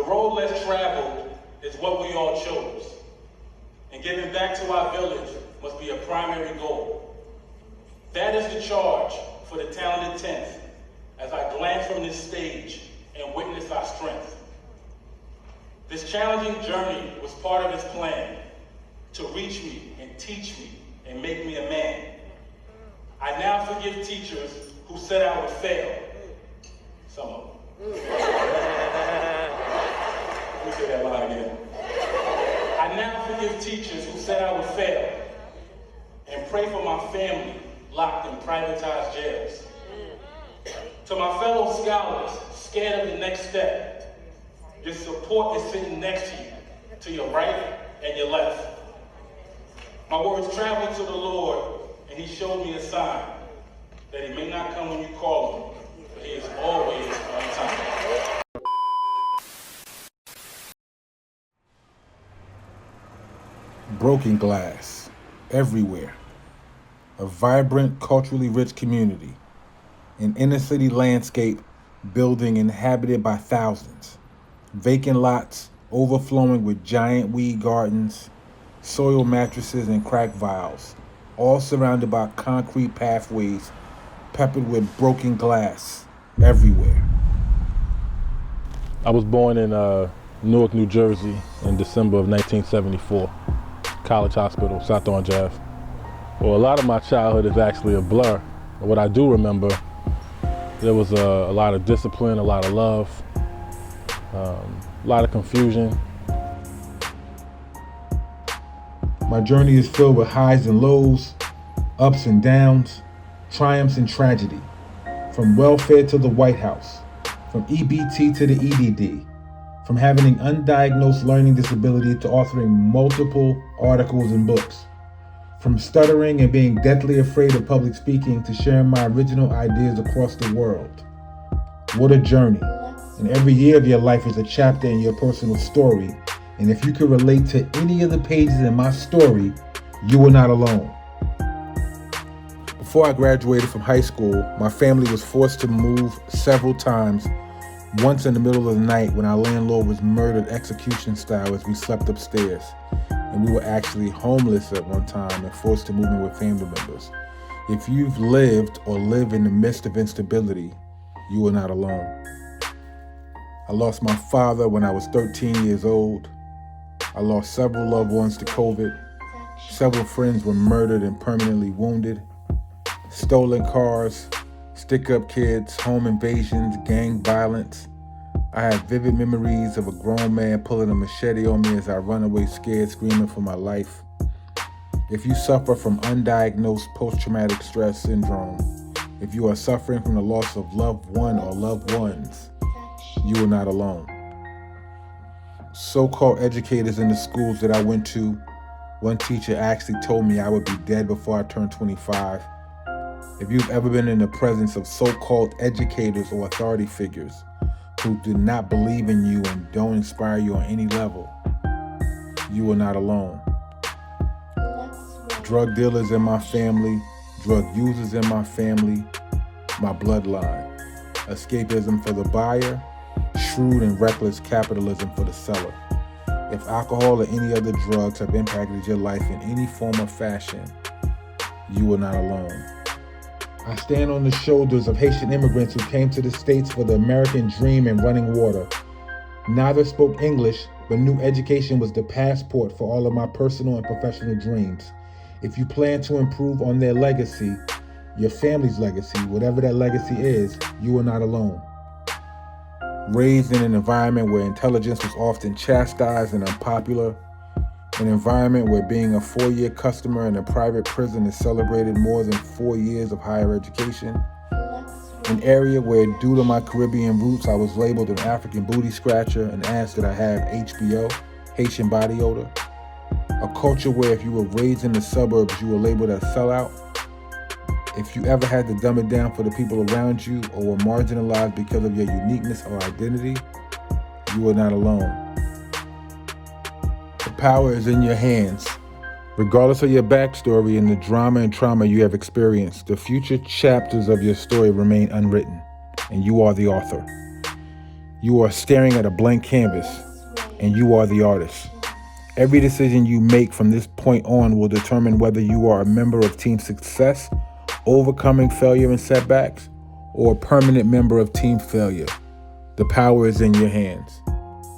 road less traveled is what we all chose. And giving back to our village must be a primary goal. That is the charge for the talented 10th as I glance from this stage and witness our strength. This challenging journey was part of his plan to reach me and teach me and make me a man. I now forgive teachers who said I would fail. Some of them. Let me say that line again. I now forgive teachers who said I would fail and pray for my family locked in privatized jails. To my fellow scholars scared of the next step, your support is sitting next to you, to your right and your left. My words traveled to the Lord, and he showed me a sign that he may not come when you call him, but he is always on time. Broken glass, everywhere. A vibrant, culturally rich community. An inner city landscape building inhabited by thousands. Vacant lots overflowing with giant weed gardens, soil mattresses, and crack vials, all surrounded by concrete pathways peppered with broken glass everywhere. I was born in Newark, New Jersey in December of 1974. College Hospital, South Orange Ave. Well, a lot of my childhood is actually a blur. But what I do remember, there was a lot of discipline, a lot of love, a lot of confusion. My journey is filled with highs and lows, ups and downs, triumphs and tragedy. From welfare to the White House, from EBT to the EDD, from having an undiagnosed learning disability to authoring multiple articles and books, from stuttering and being deathly afraid of public speaking to sharing my original ideas across the world. What a journey. And every year of your life is a chapter in your personal story. And if you can relate to any of the pages in my story, you are not alone. Before I graduated from high school, my family was forced to move several times, once in the middle of the night when our landlord was murdered execution style as we slept upstairs. And we were actually homeless at one time and forced to move in with family members. If you've lived or live in the midst of instability, you are not alone. I lost my father when I was 13 years old. I lost several loved ones to COVID. Several friends were murdered and permanently wounded. Stolen cars, stick-up kids, home invasions, gang violence. I have vivid memories of a grown man pulling a machete on me as I run away scared, screaming for my life. If you suffer from undiagnosed post-traumatic stress syndrome, if you are suffering from the loss of loved one or loved ones, you are not alone. So-called educators in the schools that I went to, one teacher actually told me I would be dead before I turned 25. If you've ever been in the presence of so-called educators or authority figures who do not believe in you and don't inspire you on any level, you are not alone. Drug dealers in my family, drug users in my family, my bloodline. Escapism for the buyer, shrewd and reckless capitalism for the seller. If alcohol or any other drugs have impacted your life in any form or fashion, you are not alone. I stand on the shoulders of Haitian immigrants who came to the States for the American dream and running water. Neither spoke English, but knew education was the passport for all of my personal and professional dreams. If you plan to improve on their legacy, your family's legacy, whatever that legacy is, you are not alone. Raised in an environment where intelligence was often chastised and unpopular, an environment where being a 4-year customer in a private prison is celebrated more than 4 years of higher education, an area where, due to my Caribbean roots, I was labeled an African booty scratcher and asked that I have HBO, Haitian body odor, a culture where if you were raised in the suburbs, you were labeled as sellout. If you ever had to dumb it down for the people around you or were marginalized because of your uniqueness or identity, you are not alone. The power is in your hands. Regardless of your backstory and the drama and trauma you have experienced, the future chapters of your story remain unwritten, and you are the author. You are staring at a blank canvas, and you are the artist. Every decision you make from this point on will determine whether you are a member of Team Success, overcoming failure and setbacks, or a permanent member of Team Failure. The power is in your hands.